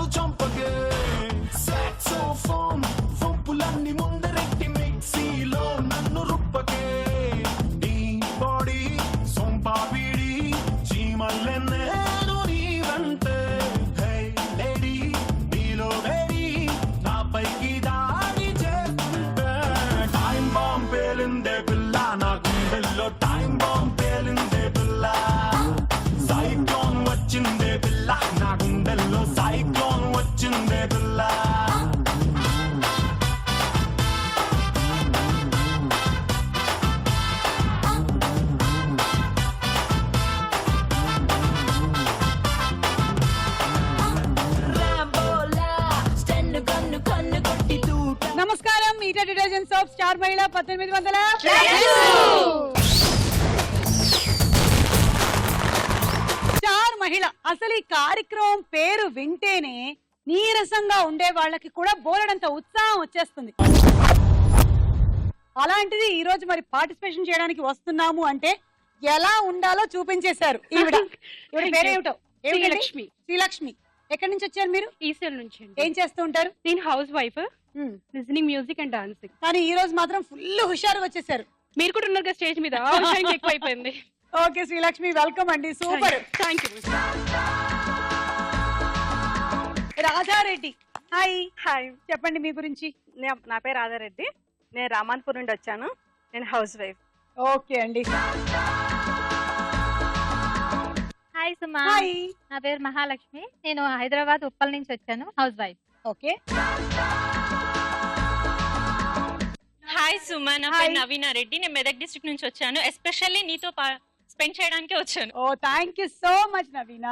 నన్ను చంపగే సాక్సోఫోన్ వంపులన్నీ ముందరెట్టి మిక్సీలో నన్ను రుప్పకే నీ బాడీ సొంపాపిడి చీమల్లె నేను నీవంటే హే లేడీ నీలో వేడి నా పైకి దాడి చేస్తుంటే టైం బాంబ్ పేలిందే పిల్ల నా గుండెల్లో టైం బాంబ్ పేలిందే పిల్ల సైక్లోన్ వచ్చిందే పిల్ల నా గుండెల్లో సైక్లోన్ వచ్చిందే పిల్ల నమస్కారం ఈటా డిటర్జెంట్ సోప్ స్టార్ మహిళ 1800 స్టార్ మహిళ. అసలు ఈ కార్యక్రమం పేరు వింటేనే నీరసంగా ఉండే వాళ్ళకి కూడా బోలెడంత ఉత్సాహం వచ్చేస్తుంది. అలాంటిది ఈ రోజు మరి పార్టిసిపేషన్ చేయడానికి వస్తున్నాము అంటే ఎలా ఉండాలో చూపించేశారు. ఈవిడ పేరేమిటో? శ్రీలక్ష్మి. శ్రీలక్ష్మి. ఎక్కడి నుంచి వచ్చారు మీరు? ఈసీఎల్ నుంచి. ఏం చేస్తూ ఉంటారు? నేను house wife, listening music and dancing. కానీ ఈ రోజు మాత్రం ఫుల్ హుషారు వచ్చేసారు. మీరు కూడా ఉన్నారు స్టేజ్ మీద, ఎక్కువ అయిపోయింది. ఓకే శ్రీలక్ష్మి, వెల్కమ్ అండి. Super, thank you. Radha Reddy. Hi. Hi, చెప్పండి మీ గురించి. నా పేరు రాధారెడ్డి. నేను రామాన్పూర్ నుండి వచ్చాను. నేను హౌస్ వైఫ్. ఓకే అండి. హాయ్ సుమా. హాయ్. నా పేరు మహాలక్ష్మి. నేను హైదరాబాద్ ఉప్పల్ నుంచి వచ్చాను. House wife. ఓకే. హాయ్ సుమా, నా పేరు నవీనా రెడ్డి. నేను మెదక్ డిస్ట్రిక్ట్ నుంచి వచ్చాను. ఎస్పెషల్లీ నీతో స్పెండ్ చేయడానికి వచ్చాను. Oh thank you so much Naveena.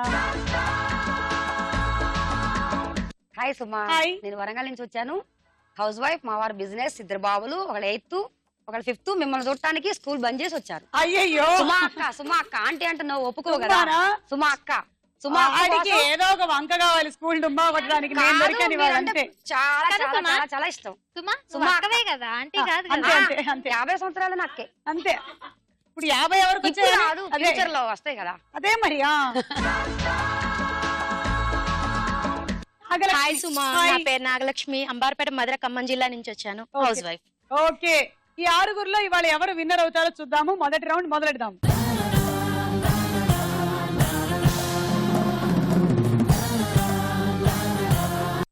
Hi Suma. Hi. నేను వరంగల్ నుంచి వచ్చాను. House wife. మా వారు బిజినెస్. ఇద్దరు బాబులు, ఒకళ్ళు 8th, ఒకళ్ళు 5th. మిమ్మల్ని చూడటానికి స్కూల్ బంద్ చేసి వచ్చారు. అయ్యయ్యో. సుమా అక్క ఆంటీ అంటే నువ్వు ఒప్పుకో కదా. సుమా అక్క. సుమా ఆడికి ఏదో ఒక వంక కావాలి స్కూల్ డుమ్మా కొట్టడానికి. నేను దొరికాను వాళ్ళంటే. చాలా చాలా చాలా చాలా ఇష్టం. సుమా సుమా అక్కవే కదా, ఆంటీ కాదు అంతే కదా. అంతే అంతే. 50 సంవత్సరాలు నాకే. అంతే. ఇప్పుడు 50 ఎవరికి ఇప్పుడు వచ్చాయి? కాదు, ఫ్యూచర్ లో వస్తాయి కదా. అదే మరి. హాయ్ సుమా, నా పేరు నాగలక్ష్మి. అంబార్పేట మధుర ఖమ్మం జిల్లా నుంచి వచ్చాను. House wife. ఓకే. ఈ 6గురిలో ఇవాళ ఎవరు విన్నర్ అవుతారో చూద్దాము. మొదటి రౌండ్ మొదలెడదాం.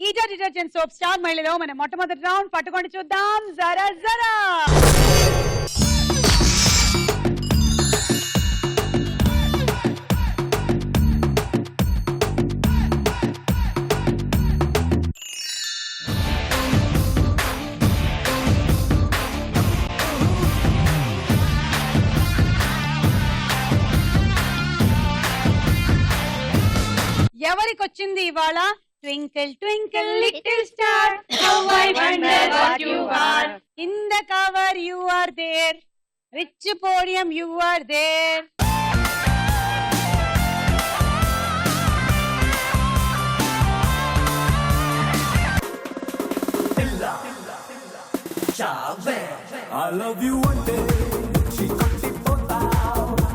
ఈటా డిటర్జెంట్ సోప్ స్టార్ మహిళలో మన మొట్టమొదటి రౌండ్ పట్టుకొని చూద్దాం. జరా జరా. ఎవరికొచ్చింది ఇవాళ? Twinkle twinkle little star, how I wonder what you are, in the cover you are there, rich podium you are there. I love you one day. She కొట్టిపోతా.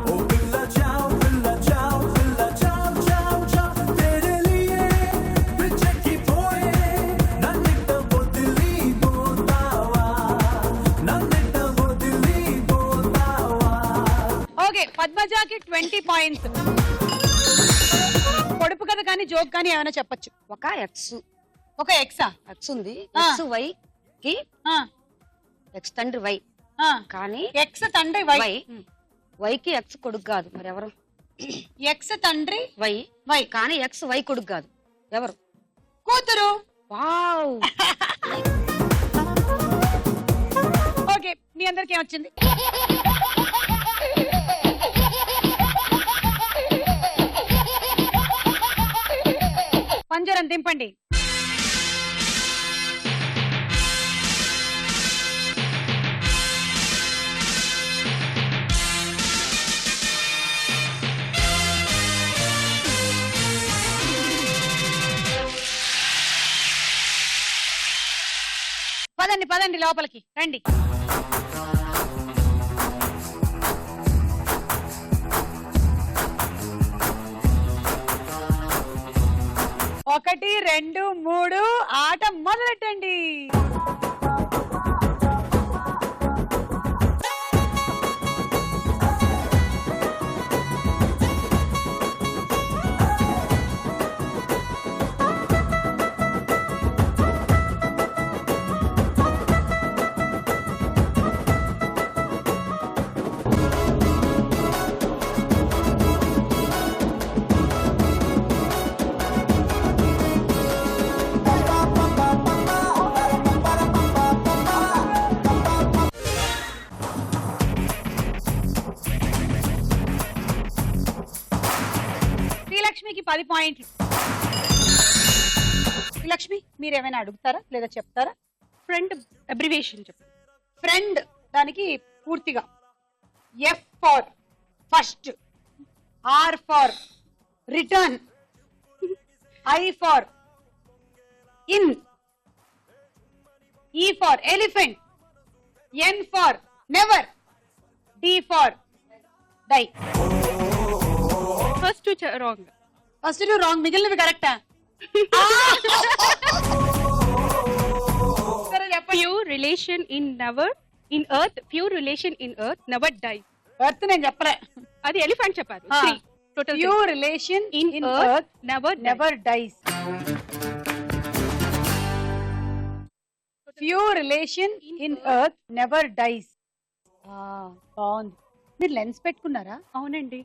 ఓ పిల్ల చావ్ పిల్ల చావ్ పిల్ల చావ్ చావ్ చావ్ तेरे लिए పిచ్చెక్కిపోయే నన్నిట్ట వదిలిపోతావా నన్నిట్ట వదిలిపోతావా. Okay, పద్మజాకి 20 points. పొడుపు కథ కానీ జోక్ కానీ ఏమైనా చెప్పొచ్చు. ఒక ఎక్స్. ఒక ఎక్సా? ఎక్స్ ఉంది. ఎక్స్ వై కి ఎక్స్ తండ్రి వై. కానీ ఎక్స్ తండ్రి వై. వైకి ఎక్స్ కొడుకు కాదు. మరి ఎవరు? ఎక్స్ తండ్రి వై. వై కానీ ఎక్స్ వై కొడుకు కాదు. ఎవరు? కూతురు. వావ్. ఓకే, మీ అందరికి ఏమొచ్చింది? పంజరం దింపండి. పదండి పదండి, లోపలికి రండి. 1 2 3 ఆట మొదలెట్టండి. శ్రీలక్ష్మికి 10 పాయింట్లు. శ్రీలక్ష్మి మీరేమైనా అడుగుతారా లేదా చెప్తారా? ఫ్రెండ్ అబ్రివేషన్ చెప్పు. ఫ్రెండ్ దానికి పూర్తిగా F for first, R for return, I for in, E for elephant, N for never, D for die. First wrong. First wrong, మిగిలినవి కరెక్టా? సరే చెప్పండి. Pure relation in never in earth, pure relation in earth never die. Earth నేను చెప్పలే, అది elephant చెప్పారు. ఆ. 3 total. Pure relation in in earth earth never never dies. Pure relation in earth never dies. బాగుంది. మీరు లెన్స్ పెట్టుకున్నారా? అవునండి.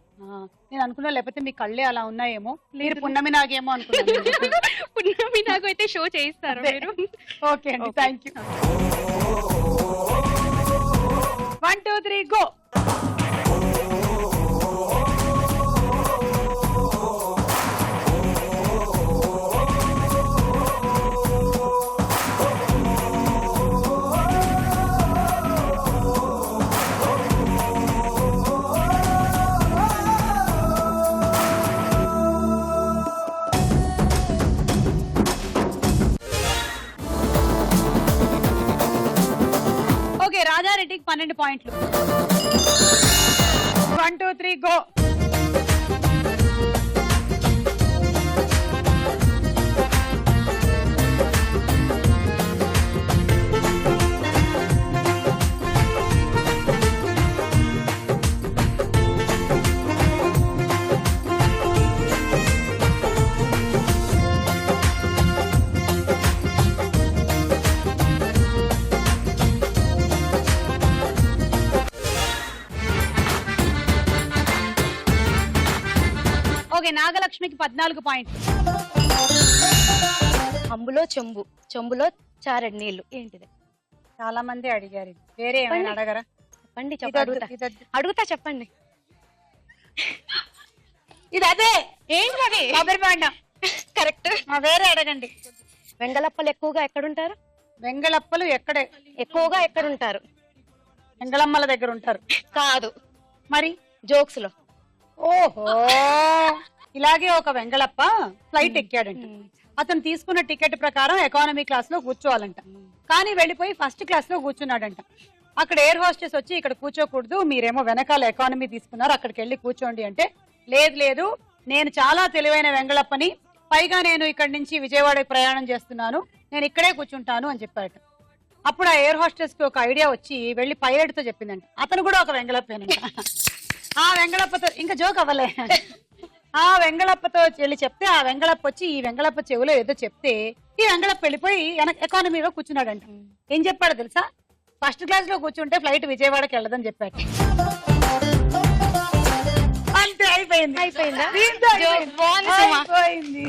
నేను అనుకున్నా లేకపోతే మీ కళ్ళే అలా ఉన్నాయేమో, మీరు పున్నమి నాగేమో అనుకున్నాను. పున్నమి నాకు అయితే షో చేయిస్తారు అదే. మీరు. ఓకే అండి, Okay. Thank you. 1 2 3 go. Okay, రాజారెడ్డికి 12 పాయింట్లు. 1 2 3 గో. ఓకే, నాగలక్ష్మికి 14 పాయింట్లు. అంబులో చెంబు, చెంబులో చారెడు నీళ్లు. ఏంటిది? చాలా మంది అడిగారు ఇది. వేరే ఏమైనా అడగరా? చెప్పండి. ఇదొద్దు, అడుగుతా ఇదొద్దు. అడుగుతా చెప్పండి. ఇది అదే ఏంటి అది? కొబ్బరి బాండం. కరెక్ట్. వేరే అడగండి. వెంగళప్పలు ఎక్కువగా ఎక్కడుంటారు? వెంగళప్పలు ఎక్కువగా ఎక్కడుంటారు? వెంగళమ్మల దగ్గర ఉంటారు. కాదు, మరి జోక్స్ లో. ఓహో, ఇలాగే ఒక వెంగళప్ప ఫ్లైట్ ఎక్కాడంట. అతను తీసుకున్న టికెట్ ప్రకారం ఎకానమీ క్లాస్ లో కూర్చోవాలంట. కానీ వెళ్ళిపోయి ఫస్ట్ క్లాస్ లో కూర్చున్నాడంట. అక్కడ ఎయిర్ హోస్టెస్ వచ్చి ఇక్కడ కూర్చోకూడదు, మీరేమో వెనకాల ఎకానమీ తీసుకున్నారు, అక్కడికి వెళ్ళి కూర్చోండి అంటే, లేదు లేదు నేను చాలా తెలివైన వెంగళప్పని, పైగా నేను ఇక్కడి నుంచి విజయవాడకి ప్రయాణం చేస్తున్నాను, నేను ఇక్కడే కూర్చుంటాను అని చెప్పారట. అప్పుడు ఆ ఎయిర్ హోస్టెస్ కి ఒక ఐడియా వచ్చి వెళ్ళి పైలట్ తో చెప్పిందంట. అతను కూడా ఒక వెంగళప్పేనంట. ఆ వెంగళప్పతో ఇంకా జోక్ అవ్వలే. ఆ వెంగళప్పతో వెళ్ళి చెప్తే ఆ వెంగళప్ప వచ్చి ఈ వెంగళప్ప చెవిలో ఏదో చెప్తే ఈ వెంగళప్ప వెళ్ళిపోయి ఎకానమీలో కూర్చున్నాడంట. ఏం చెప్పాడో తెలుసా? ఫస్ట్ క్లాస్ లో కూర్చుంటే ఫ్లైట్ విజయవాడకి వెళ్ళదని చెప్పాడు. అంతే, అయిపోయింది. అయిపోయిందా? దీంతో అయిపోయింది.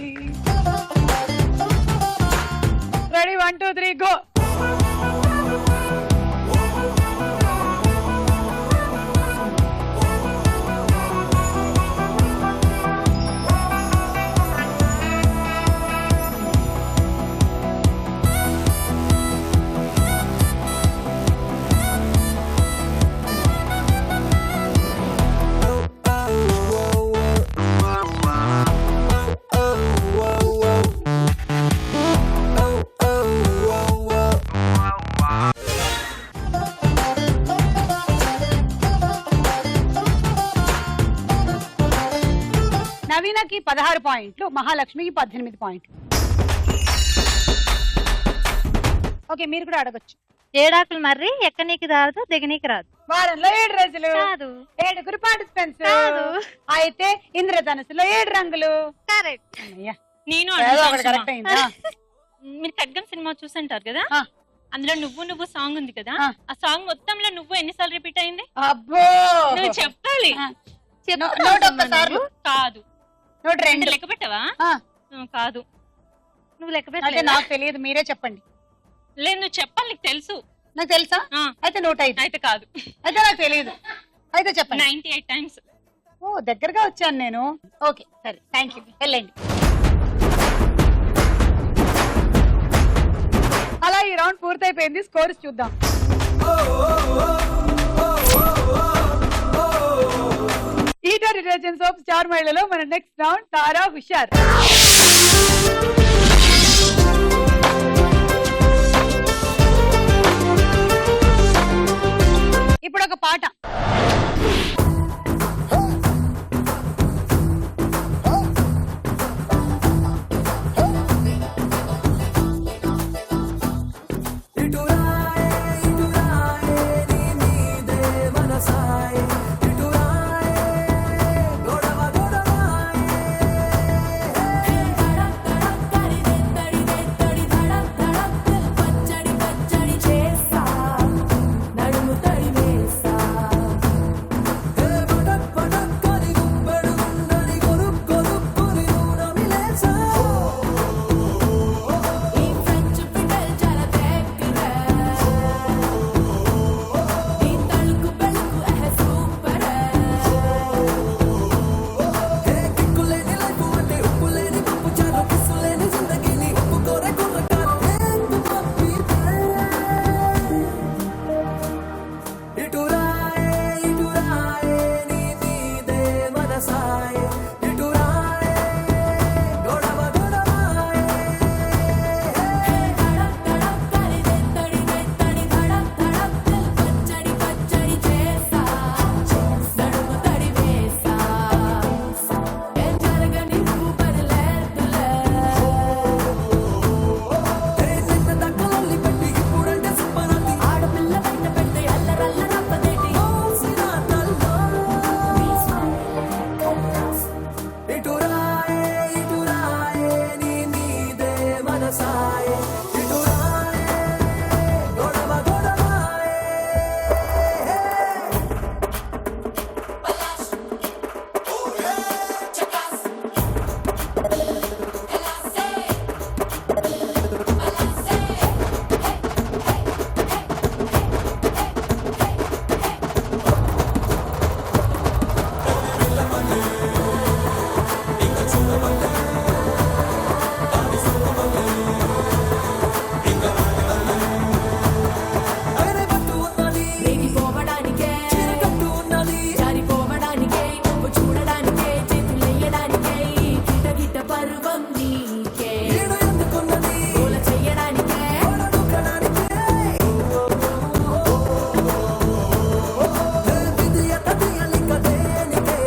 Ready, 1 2 3 go. నవీనకి 16 పాయింట్లు, మహాలక్ష్మికి 18 పాయింట్లు. ఓకే మీరు కూడా అడగొచ్చు. ఏడాకులు మర్రి ఎక్కనీకి రాదు దిగనీకి రాదు. వారంలో 7 రోజులు, కాదు 7 పార్టిసిపెంట్స్. కాదు. అయితే ఇంద్రధనుసులో 7 రంగులు. కరెక్ట్. అమ్మయ్య, నేను ఏదో అడుగుతాను ఒకటి సుమ. కరెక్ట్ అయిందా? మీరు ఖడ్గం సినిమా చూసుంటారు కదా, ఆ. అందులో నువ్వు నువ్వు సాంగ్ ఉంది కదా, ఆ. ఆ సాంగ్ మొత్తంలో నువ్వు ఎన్నిసార్లు రిపీట్ అయింది? అబ్బో, నువ్వు చెప్పాలి. ఆ. చెప్తావా నూట సుమ ఒక్కసార్లు. నువ్వు? కాదు. 102. లెక్క పెట్టవా? ఆ. కాదు. నువ్వు లెక్క అంటే పెట్టలేదా? నాకు తెలియదు, మీరే చెప్పండి. లేదు నువ్వు చెప్పాలి, నీకు తెలుసు. నాకు తెలుసా? ఆ. అయితే 105. అయితే కాదు. అయితే నాకు తెలియదు. అయితే చెప్పండి. 98 టైమ్స్. ఓ దగ్గరగా వచ్చాను నేను. ఓకే సరే, థ్యాంక్ యూ, వెళ్ళండి. అలా ఈ రౌండ్ పూర్తయిపోయింది. స్కోర్స్ చూద్దాం. ఈటా డిటర్జెంట్ సోప్ స్టార్ మహిళలో మన నెక్స్ట్ రౌండ్ తారా హుషార్. ఇప్పుడు ఒక పాట. ఇటు రాయే నీ మీదే మనసాయే ఇటు రాయే గొడవ గొడవాయే తడక్ తడక్ తడిదే తడిదే తడి తడక్ తడక్ పచ్చడి పచ్చడి చేస్తా నడుము తడివేస్తా పడక్ పడక్ కరి గుప్పెడు ఉండని కొరుక్ కొరుక్కుని నూనమిలేసా ఈ ఫ్రెంచ్ పిడల్ జర దేక్కరా ఈ తళుకు బెళుకు సూపర్ కిక్కులేని లైఫ్ అంటే ఉప్పులేని పప్పు చారు కిస్సులేని జిందగీని ఒప్పుకోరే కుర్రకారు ఇటు రాయే నీ మీదే మనసాయే ఇటు రాయే గొడవ గొడవాయే తడక్ తడక్ తడిదే తడిదే తడి తడక్ తడక్ పచ్చడి పచ్చడి చేస్తా నడుము తడివేస్తా ఏ జరగని ఊపర్లేదులే నిన్న దక్కలొల్లి పెట్టి ఇప్పుడంటే సుప్పరాతి ఆడపిల్ల వెంట పెట్టి అల్లరల్ల రప్పదేటి సిరాతల్లో ఇటు రాయే నీ మీదే మనసాయే ఇటు రాయే గొడవ గొడవాయే అగరబట్టు ఉన్నది రేగిపోవడానికే చీరకట్టు ఉన్నది జారిపోవడానికే నువ్వు చూడడానికే చేతులెయ్యడానికే గిట గిట పర్వం నీకే ఏడు ఎందుకున్నది గోల చెయ్యడానికే గోడనుకడానికే విధియత తీయలిక దేనికే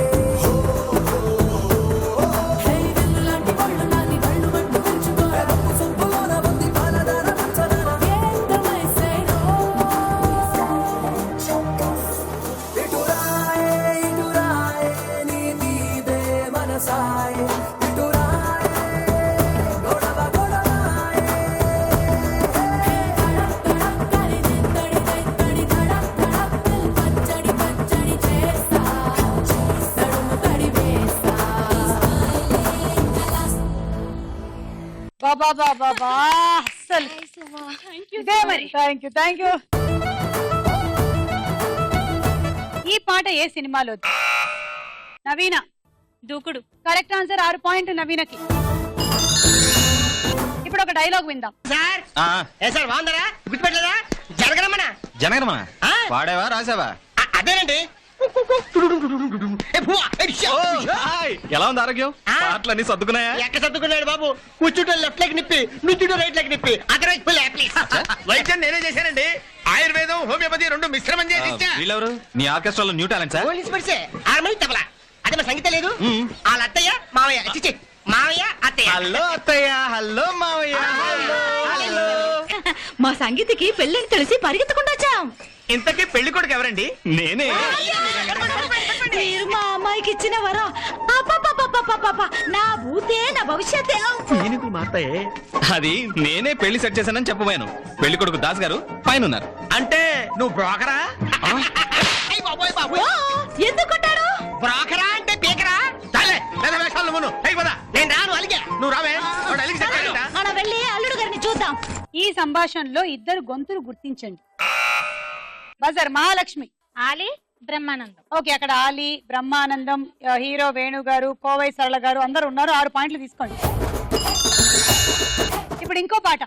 హే వెల్లులాంటి ఒళ్ళు నాది వళ్ళు మట్టు ఉంచుకోరా సొంపులోన ఉంది పాలదార పంచదార ఏంటమైసేనో ఇటు రాయే నీ మీదే మనసాయే ఇటు రాయే గొడవ గొడవాయే తడక్ తడక్ తడిదే తడిదే తడి తడక్ తడక్ పచ్చడి పచ్చడి చేస్తా నడుము తడివేస్తా బాబా బాబా బా అస్సలు ఇదే మరి. Thank you. ఈ పాట ఏ సినిమాలో? నవీన. దూకుడు. Correct answer. 6 పాయింట్ నవీనకి. ఇప్పుడు ఒక డైలాగ్ విందాం. సార్ బాగుందరా గుర్తుపెట్టలేదా జరగరమ్మనా జనగణమన వాడేవా రాసావా? అదేనండి ఎలా ఉంది ఆరోగ్యం? పాటలన్నీ సర్దుకున్నాయా? ఎక్కడ సర్దుకున్నాడు బాబు? కూర్చుంటే లెఫ్ట్ లెగ్ నిప్పి నుంచుంటే రైట్ లెగ్ నిప్పి వైద్యం నేనే చేశానండి. ఆయుర్వేదం హోమియోపతి రెండు మిశ్రమం చేసి వీళ్ళెవరు? నీ ఆర్కెస్ట్రాలో న్యూ టాలెంట్ సార్? ఆర్మీ తబలా అదే మా సంగీతం లేదు. వాళ్ళ అత్తయ్య మావయ్య చిచ్చి మావయ్య అత్తయ్య. హలో అత్తయ్య, హలో మావయ్య. మా సంగీతికి పెళ్ళని తెలిసి పరిగెత్తకుండా వచ్చాం. ఇంతకీ పెళ్లి కొడుకు ఎవరండి? నేనే. మీరు మా అమ్మాయికి ఇచ్చిన వరం. నా భూతే నా భవిష్యత్తే. అది నేనే పెళ్లి సెట్ చేశానని చెప్పబోయాను. పెళ్లి కొడుకు దాస్ గారు పైన ఉన్నారు. అంటే నువ్వు బ్రోకరా? ఎందుకు కొట్టాడు? బ్రోకరా అంటే పీకరా? చాలే లేదా వేషాలు నువ్వు. నేను రాను అలిగా. నువ్వు రావే. వాడు అలిగి చచ్చాడంట. మనం వెళ్ళి అల్లుడు గారిని చూద్దాం. ఈ సంభాషణలో ఇద్దరు గొంతులు గుర్తించండి. బజార్ మహాలక్ష్మి, ఆలి బ్రహ్మానందం. ఓకే, అక్కడ ఆలి, బ్రహ్మానందం, హీరో వేణు గారు, కోవై సరళ గారు అందరు ఉన్నారు. 6 పాయింట్లు తీసుకోండి. ఇప్పుడు ఇంకో పాట.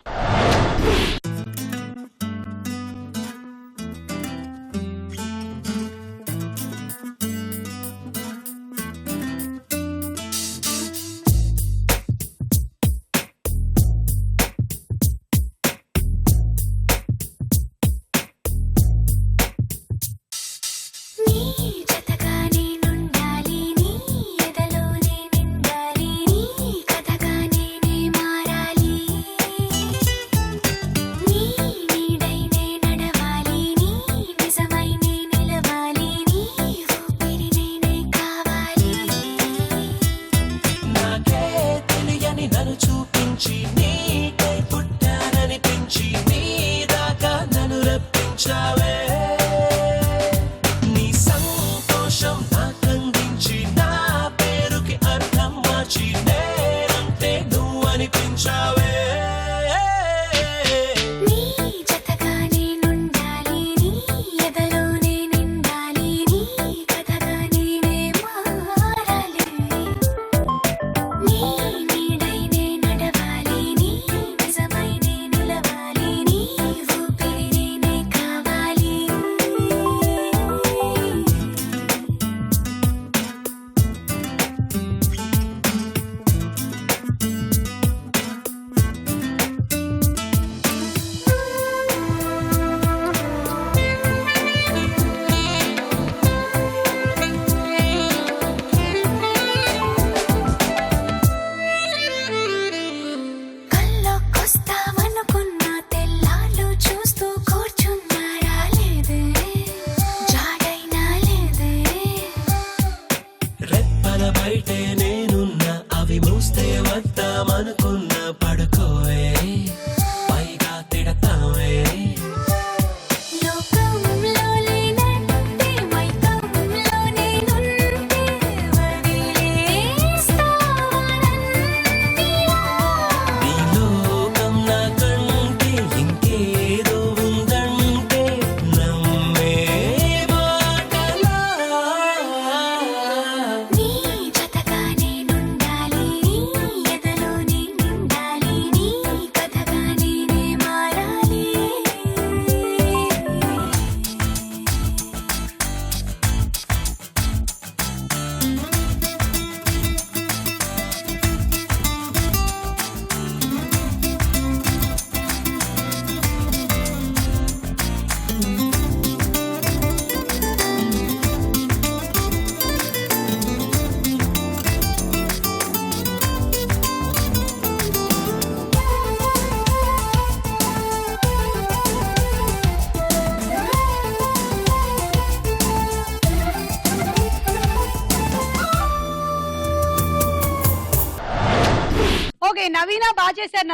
నవీన బాగా చేశారు.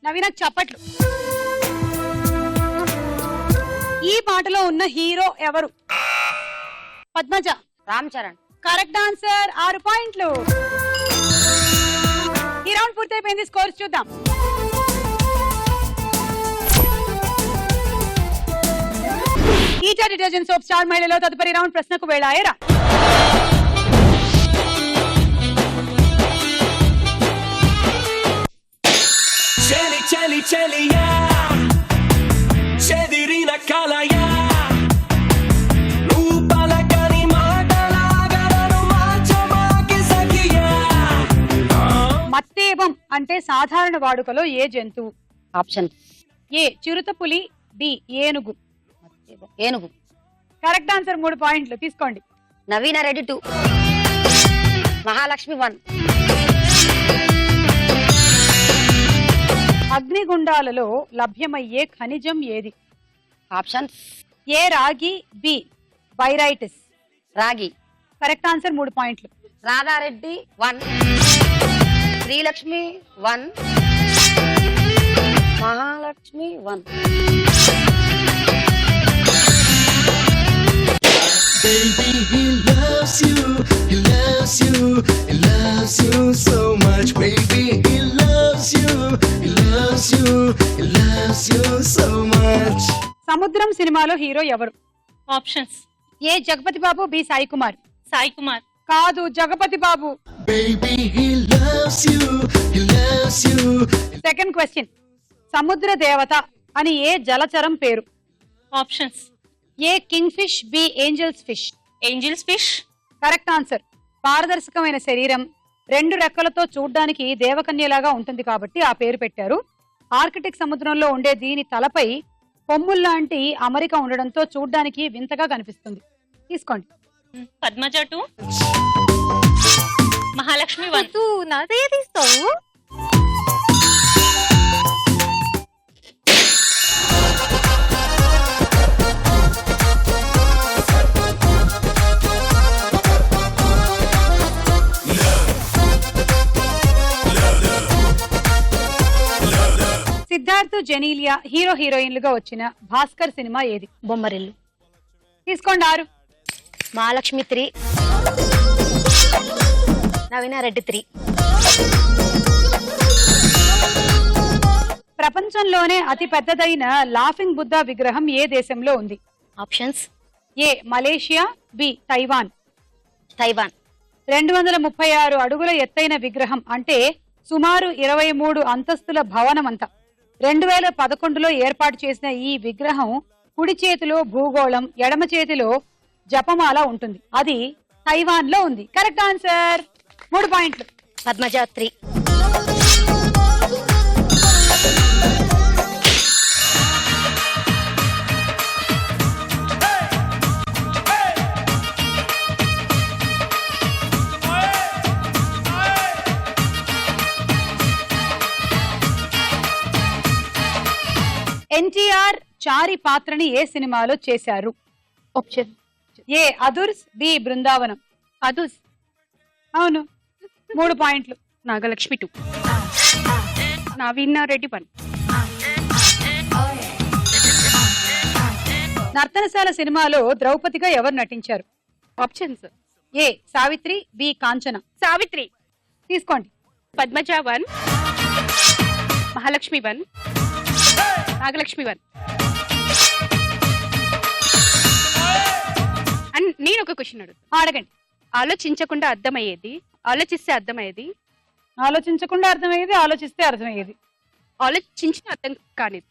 నవీన చప్పట్లు. ఈ పాటలో ఉన్న హీరో ఎవరు? పద్మజ. రామ్ చరణ్. Correct answer. 6 పాయింట్లు. ఈ రౌండ్ పూర్తయిపోయింది. స్కోర్స్ చూద్దాం. ఈటా డిటర్జెంట్ సోప్ స్టార్ మహిళలో తదుపరి రౌండ్ ప్రశ్నకు వేళాయరా. చలి చలియా చెదిరిన కలయా నువ్వు పలకని మాటలాగలను మార్చమాకి సఖియా. మత్తేవం అంటే సాధారణ వాడుకలో ఏ జంతువు? ఆప్షన్ ఏ చిరుతపులి, బి ఏనుగు. ఏనుగు. Correct answer. 3 పాయింట్లు తీసుకోండి. నవీన రెడ్డి 2, మహాలక్ష్మి 1. అగ్నిగుండాలలో లభ్యమయ్యే ఖనిజం ఏది? ఆప్షన్స్ ఏ రాగి, బి బైరైటిస్. రాగి. కరెక్ట్ ఆన్సర్, 3 పాయింట్లు. Radha Reddy 1, Srilakshmi 1, Mahalakshmi 1. Baby, he loves you, he loves you, he loves you so much. Baby, he loves you, he loves you, he loves you so much. సముద్రం సినిమాలో hero ఎవరు? Options. A Jagapathi Babu, B Sai Kumar. Sai Kumar. కాదు, Jagapathi Babu. Baby, he loves you, he loves you. Second question. సముద్ర దేవత అని ఏ జలచరం పేరు? Options. A king fish, B angels fish. Angels fish. Correct answer. పారదర్శకమైన శరీరం, 2 రెక్కలతో చూడ్డానికి దేవకన్యలాగా ఉంటుంది కాబట్టి ఆ పేరు పెట్టారు. ఆర్కిటిక్ సముద్రంలో ఉండే దీని తలపై కొమ్ముల్లాంటి అమరిక ఉండడంతో చూడ్డానికి వింతగా కనిపిస్తుంది. తీసుకోండి. పద్మజ 2, మహాలక్ష్మి 1. నువ్వు నాదే తీస్తావు. సిద్ధార్థ్, జెనీలియా హీరో హీరోయిన్లుగా వచ్చిన భాస్కర్ సినిమా ఏది? బొమ్మరిల్లు. తీసుకోండి 6. మహాలక్ష్మి 3, నవీనారెడ్డి 3. ప్రపంచంలోనే అతి పెద్దదైన లాఫింగ్ బుద్ధ విగ్రహం ఏ దేశంలో ఉంది? ఆప్షన్స్. ఏ మలేషియా, బి తైవాన్. తైవాన్. 236 అడుగుల ఎత్తైన విగ్రహం అంటే సుమారు 23 అంతస్తుల భవనమంతా. 2011లో ఏర్పాటు చేసిన ఈ విగ్రహం కుడి చేతిలో భూగోళం, ఎడమ చేతిలో జపమాల ఉంటుంది. అది తైవాన్ లో ఉంది. కరెక్ట్ ఆన్సర్, 3 పాయింట్లు. పద్మజ 3. ఎన్టీఆర్ చారి పాత్రని ఏ సినిమాలో చేశారు? ఆప్షన్. ఏ అదుర్స్, బి బృందావనం. అదుర్స్. అవును, 3 పాయింట్లు. నాగలక్ష్మి 2, నవీనారెడ్డి 1. నర్తనశాల సినిమాలో ద్రౌపదిగా ఎవరు నటించారు? ఆప్షన్స్. ఏ సావిత్రి, బి కాంచన. సావిత్రి. తీసుకోండి. పద్మజ 1, మహాలక్ష్మి 1, నాగలక్ష్మి 1. అండ్ నేను ఒక క్వశ్చన్ అడుగుతాను. అడగండి. ఆలోచించకుండా అర్థమయ్యేది, ఆలోచిస్తే అర్థమయ్యేది, ఆలోచించకుండా అర్థమయ్యేది, ఆలోచిస్తే అర్థమయ్యేది, ఆలోచించిన అర్థం కానిది.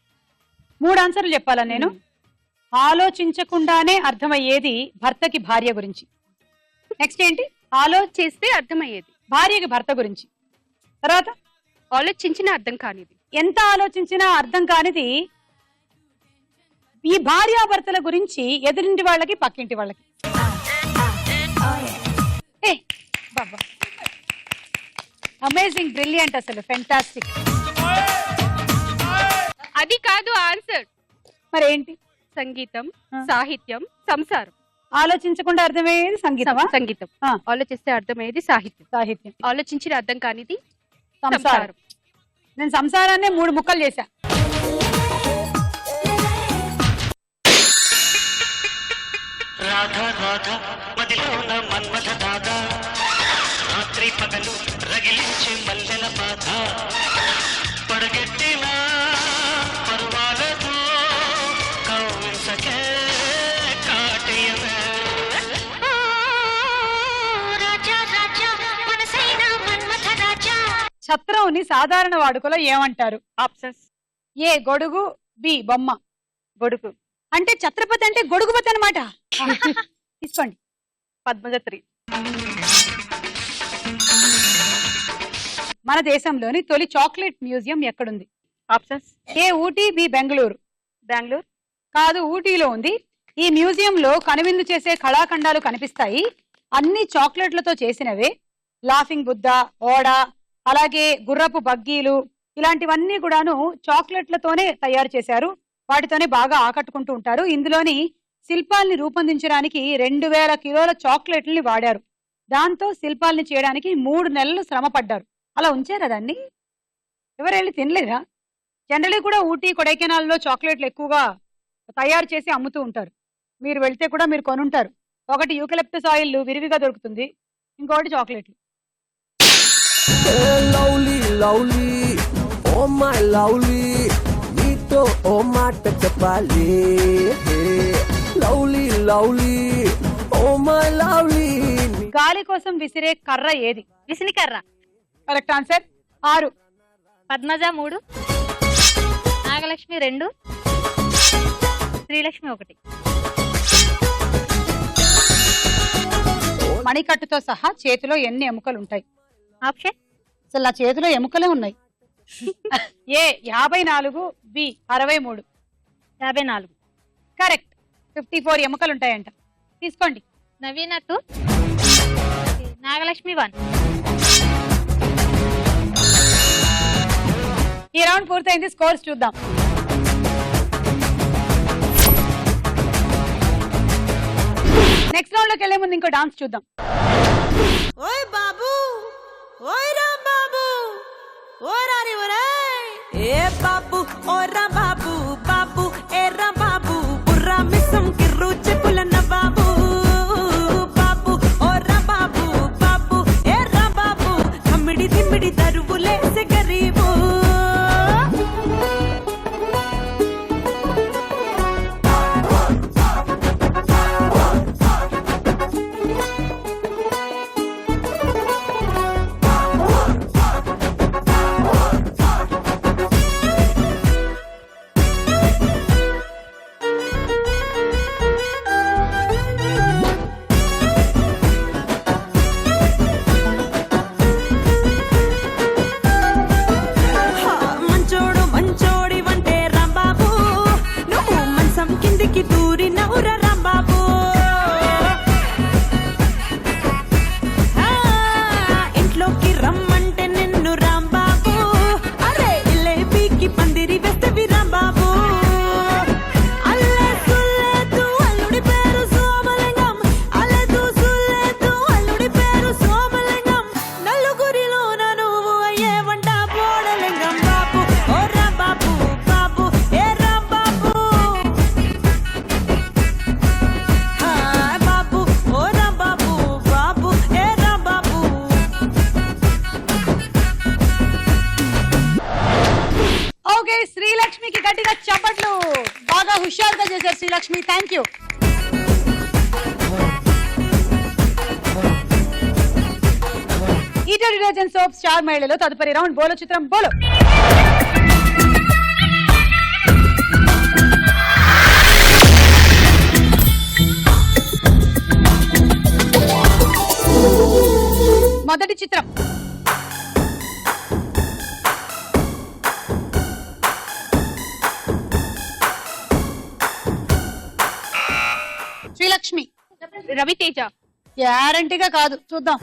3 ఆన్సర్లు చెప్పాలా నేను? ఆలోచించకుండానే అర్థమయ్యేది భర్తకి భార్య గురించి. నెక్స్ట్ ఏంటి? ఆలోచిస్తే అర్థమయ్యేది, భార్యకి భర్త గురించి. తర్వాత ఆలోచించిన అర్థం కానిది. ఎంత ఆలోచించినా అర్థం కానిది ఈ భార్యాభర్తల గురించి ఎదురింటి వాళ్ళకి, పక్కింటి వాళ్ళకి. ఏ బాబా, అమేజింగ్, బ్రిలియంట్, అసలు ఫెంటాస్టిక్. అది కాదు ఆన్సర్. మరి ఏంటి? సంగీతం, సాహిత్యం, సంసారం. ఆలోచించకుండా అర్థమయ్యేది సంగీతమా? సంగీతం. ఆలోచిస్తే అర్థమయ్యేది సాహిత్యం. సాహిత్యం. ఆలోచించిన అర్థం కానిది సంసారం. నేను సంసారాన్ని 3 ముక్కలు చేశా. రాధా రాధా మదిలోన మన్మథ దాదా, రాత్రి పగలు రగిలించే మల్లెల బాధ, పడగెట్టిన పరువాలతో కౌసకే కాటయమే. ఛత్రంని సాధారణ వాడుకలో ఏమంటారు? ఆప్షన్స్. ఏ గొడుగు, బి బొమ్మ. గొడుగు. అంటే ఛత్రపతి అంటే గొడుగుపతి అనమాట. తీసుకోండి. పద్మజ 3. మన దేశంలోని తొలి చాక్లెట్ మ్యూజియం ఎక్కడుంది? ఆప్షన్స్. ఏ ఊటీ, బి బెంగళూరు. బెంగళూరు. కాదు, ఊటీలో ఉంది. ఈ మ్యూజియంలో కనువిందు చేసే కళాఖండాలు కనిపిస్తాయి. అన్ని చాక్లెట్లతో చేసినవే. లాఫింగ్ బుద్ధ, ఓడ, అలాగే గుర్రపు బగ్గీలు, ఇలాంటివన్నీ కూడాను చాక్లెట్లతోనే తయారు చేశారు. వాటితోనే బాగా ఆకట్టుకుంటూ ఉంటారు. ఇందులోని శిల్పాల్ని రూపొందించడానికి 2000 కిలోల చాక్లెట్లని వాడారు. దాంతో శిల్పాల్ని చేయడానికి 3 నెలలు శ్రమ పడ్డారు. అలా ఉంచారా దాన్ని? ఎవరు వెళ్ళి తినలేదా? జనరలీ కూడా ఊటీ కొడైకెనాల్లో చాక్లెట్లు ఎక్కువగా తయారు చేసి అమ్ముతూ ఉంటారు. మీరు వెళ్తే కూడా మీరు కొనుంటారు. ఒకటి యూకలిప్టస్ ఆయిల్ విరివిగా దొరుకుతుంది, ఇంకోటి చాక్లెట్లు. Lovely lovely oh my lovely నీతో ఓ మాట చెప్పాలి lovely lovely oh my lovely. గాలి కోసం విసిరే కర్ర ఏది? విసిని కర్ర. Correct answer. 6. పద్మజ 3, నాగలక్ష్మి 2, శ్రీలక్ష్మి 1. మణికట్టుతో సహా చేతిలో ఎన్ని ఎముకలు ఉంటాయి? ఆప్షన్ అసలు నా చేతిలో ఎముకలే ఉన్నాయి. ఏ 54, బి 63. 54. కరెక్ట్. 54 ఎముకలు ఉంటాయంట. తీసుకోండి. నవీన 2, నాగలక్ష్మి 1. ఈ రౌండ్ పూర్తయింది. స్కోర్స్ చూద్దాం. నెక్స్ట్ రౌండ్ లోకి వెళ్లే ముందు ఇంకో డాన్స్ చూద్దాం. ఓయ్ బాబు ఓయ్ రామ్ బాబు ఓ రాని ఒరేయ్ ఏ బాబు ఓ రామ్ బాబు బాబు ఏ రామ్ బాబు బుర్రా మిస్సం కిర్రు చెప్పులన్న బాబు బాబు ఓ రామ్ బాబు బాబు ఏ రామ్ బాబు కమ్మిడి దిమ్మిడి దరువులేసే గరీబు. మంచోడు మంచోడి వంటే రాంబాబు నువ్వు మంచం కిందికి దూరి నవ్వురా రాంబాబు. ఇంట్లోకి రమ్మంటే నిన్ను రాంబాబు అరే ఇల్లే పీకి పందిరి వేస్తవి రాంబాబు. అల్లెదు అల్లుడి పేరు సోమలింగం అల్లెదు సుల్లెదు అల్లుడి పేరు సోమలింగం నలుగురిలోన నువ్వు అయ్యే వంట పోడలింగం బాబు ఓ రాంబాబు బాబు ఏ రాంబాబు బాబు ఓ రాంబాబు బాబు ఏ రాంబాబు. ఓకే, శ్రీలక్ష్మికి గట్టిగా చప్పట్లు. బాగా హుషారుగా చేశారు శ్రీలక్ష్మి. Thank you. ఈటో డిటర్జెంట్ సోప్ స్టార్ మహిళలో తదుపరి రౌండ్ బోలో చిత్రం బోలో. మొదటి చిత్రం. శ్రీలక్ష్మి. రవితేజ. గ్యారంటీగా కాదు, చూద్దాం.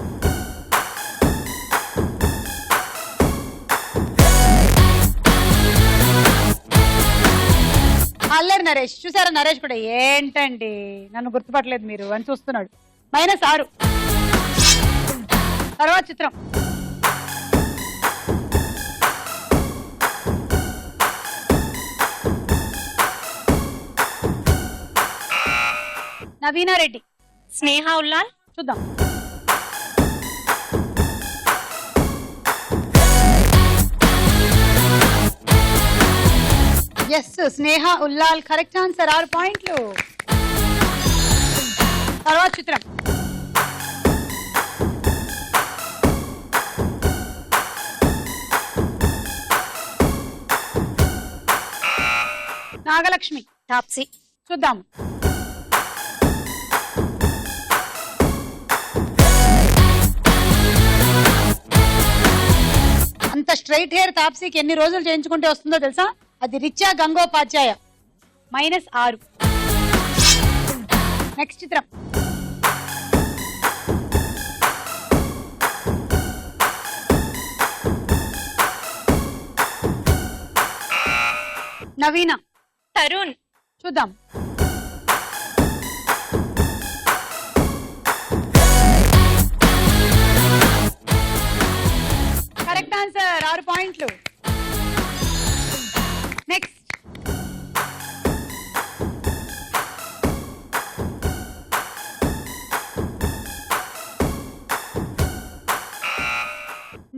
అల్లరి నరేష్. చూసారా నరేష్ కూడా ఏంటండి నన్ను గుర్తుపట్టలేదు మీరు అని చూస్తున్నాడు. -6. తర్వాత చిత్రం. నవీనా రెడ్డి. స్నేహ ఉల్లాల్. చూద్దాం. ఎస్, స్నేహ ఉల్లాల్ కరెక్ట్ ఆన్సర్. 6 పాయింట్లు. తర్వాత చిత్రం. నాగలక్ష్మి. టాప్సీ. చూద్దాం. అంత స్ట్రైట్ హెయిర్ తాప్సీకి ఎన్ని రోజులు చేయించుకుంటే వస్తుందో తెలుసా? అది రిచా గంగోపాధ్యాయ. -6. నెక్స్ట్ చిత్రం. నవీన. తరుణ్. చూద్దాం. కరెక్ట్ ఆన్సర్, 6 పాయింట్లు. నెక్స్ట్.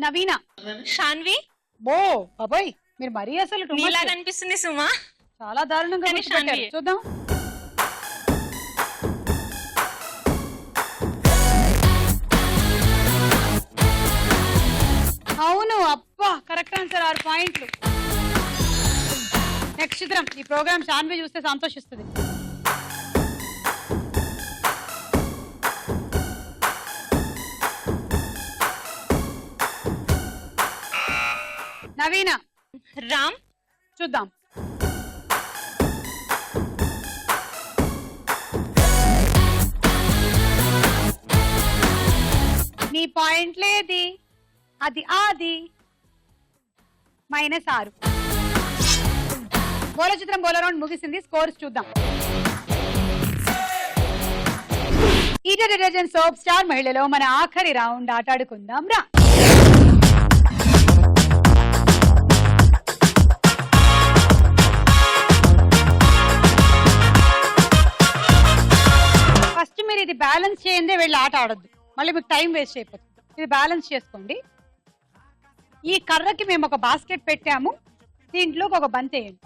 నవీన. షాన్వి. బో బాబాయ్, మీరు మరీ అసలు too much. నీలా కనిపిస్తుంది సుమా. చాలా దారుణంగా కానీ గుర్తుపట్టారు. శాన్వి. చూద్దాం. అవును, అబ్బా కరెక్ట్ ఆన్సర్, 6 పాయింట్లు. నెక్స్ట్ చిత్రం. ఈ ప్రోగ్రామ్ శాన్వి చూస్తే సంతోషిస్తుంది. నవీన. రామ్. చూద్దాం. నీ పాయింట్ లేది, అది ఆది. -6. బోల చిత్రం బోల రౌండ్ ముగిసింది. స్కోర్స్ చూద్దాం. ఈట డిటర్జెంట్ సోప్ స్టార్ మహిళలో మన ఆఖరి రౌండ్ ఆటాడుకుందాం రా. ఫస్ట్ మీరు ఇది బ్యాలెన్స్ చేయందే వెళ్ళి ఆట ఆడొద్దు, మళ్ళీ మీకు టైం వేస్ట్ అయిపోతుంది. ఇది బ్యాలెన్స్ చేసుకోండి. ఈ కర్రకి మేము ఒక బాస్కెట్ పెట్టాము, దీంట్లోకి ఒక బంతి వేయండి.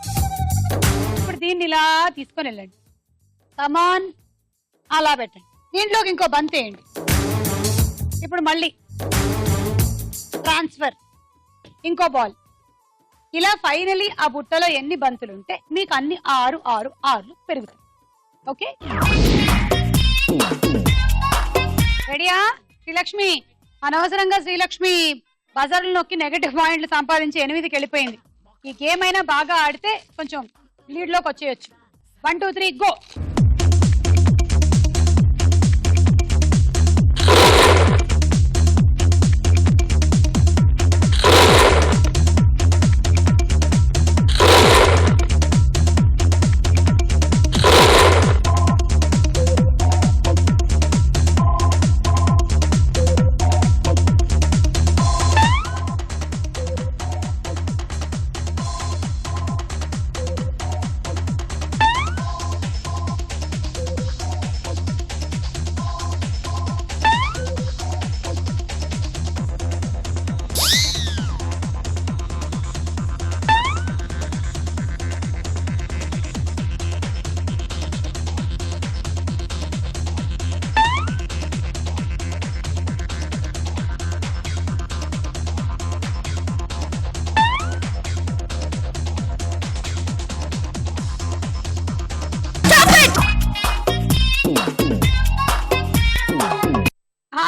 ఇప్పుడు దీన్ని ఇలా తీసుకొని వెళ్ళండి. కమాన్, అలా పెట్టండి. దీంట్లోకి ఇంకో బంతి వేయండి. ఇప్పుడు మళ్ళీ ట్రాన్స్ఫర్, ఇంకో బాల్. ఇలా ఫైనలీ ఆ బుట్టలో ఎన్ని బంతులు ఉంటే మీకు అన్ని 6 6 6 పెరుగుతాయి. ఓకే, రెడీయా? శ్రీలక్ష్మి, అనవసరంగా శ్రీలక్ష్మి బజార్లు నొక్కి నెగటివ్ పాయింట్లు సంపాదించి 8కి వెళ్ళిపోయింది. ఈ గేమ్ అయినా బాగా ఆడితే కొంచెం లీడ్ లోకి వచ్చేయచ్చు. 1 2 3 గో.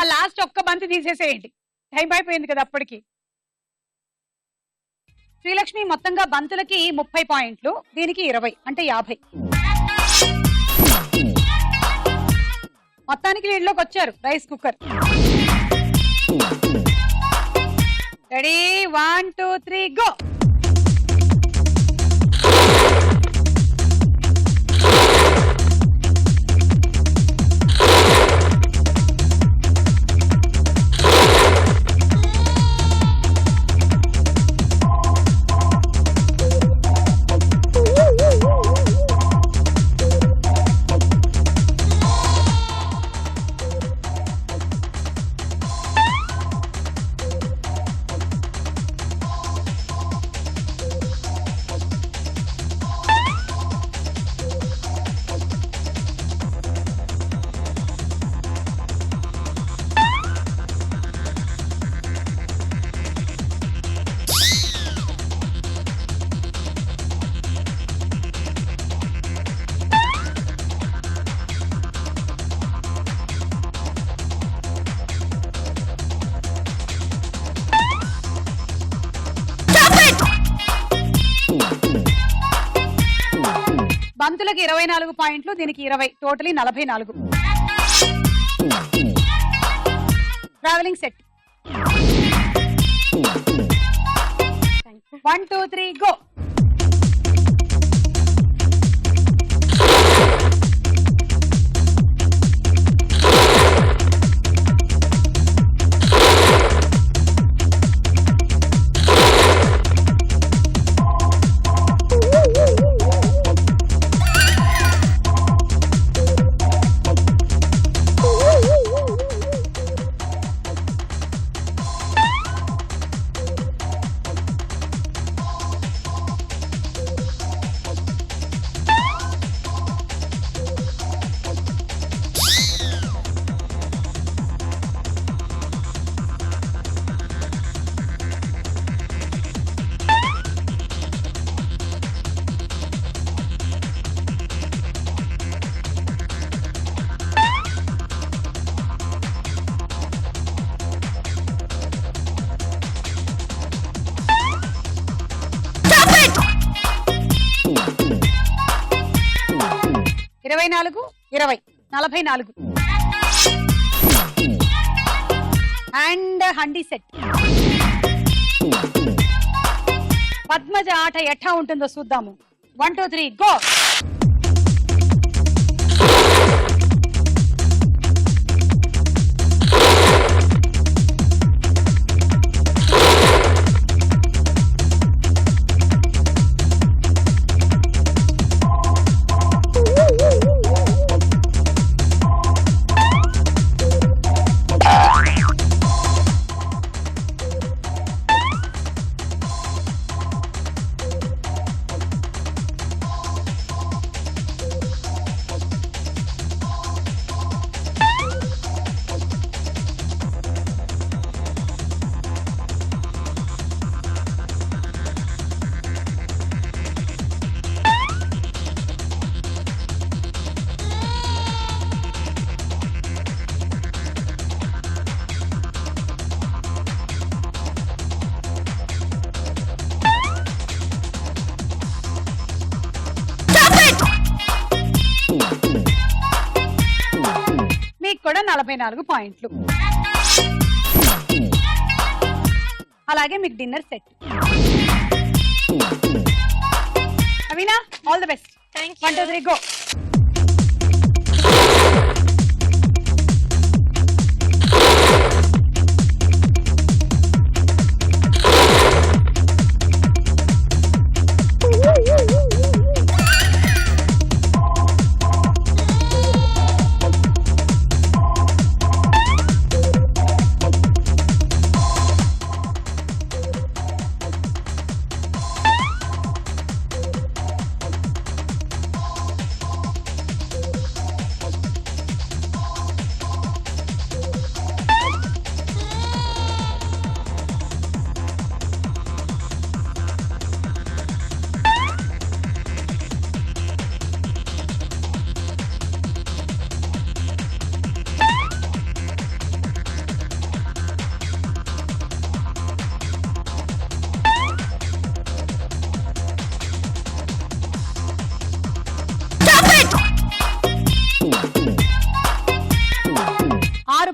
లాస్ట్ ఒక్క బంతి తీసేసేయండి, టైం అయిపోయింది కదా అప్పటికి. శ్రీలక్ష్మి మొత్తంగా బంతులకి 30 పాయింట్లు, దీనికి 20 అంటే 50. మొత్తానికి లీడ్లోకి వచ్చారు. Rice cooker ready, 1 2 3 go. బంతులకి 24 పాయింట్లు, దీనికి 20, totally 44. Travelling set. 1 2 3 go. 34 20 44 and హండీ సెట్. పద్మజ ఆట ఎట్టా ఉంటుందో చూద్దాము. 1 2 3 గో. మీకు కూడా 44 పాయింట్లు. అలాగే మీకు డిన్నర్ సెట్. అవినా ఆల్ ది బెస్ట్. 1 2 3 గో.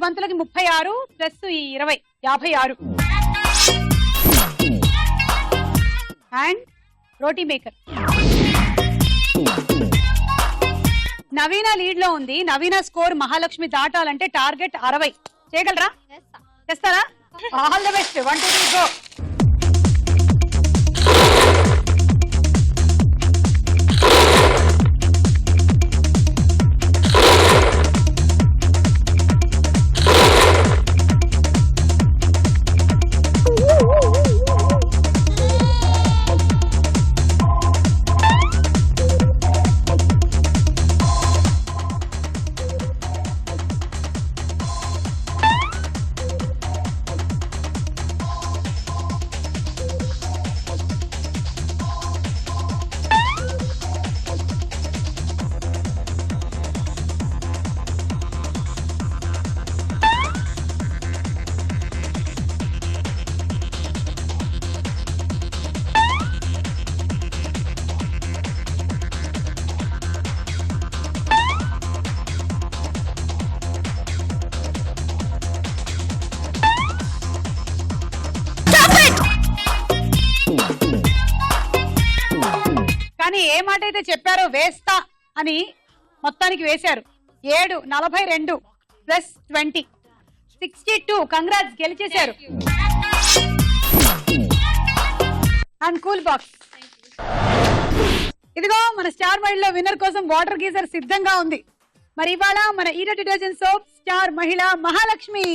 బంతులకి 36 ప్లస్ ఈ 20 56. And roti maker. Naveena lead లో ఉంది. నవీన స్కోర్ మహాలక్ష్మి దాటాలంటే టార్గెట్ 60. చేయగలరా? చేస్తారా? All the best. 1 2 3 గో. కానీ ఏ మాట అయితే చెప్పారో వేస్తా అని మొత్తానికి వేశారు. 7 42 ప్లస్ 20 62. కంగ్రాట్స్, గెలిచేశారు. And cool box. ఇదిగో మన స్టార్ మైల్ లో విన్నర్ కోసం వాటర్ గీజర్ సిద్ధంగా ఉంది. మరి ఇవాళ మన ఈర డిటర్జెంట్ సోప్ స్టార్ మహిళ మహాలక్ష్మి.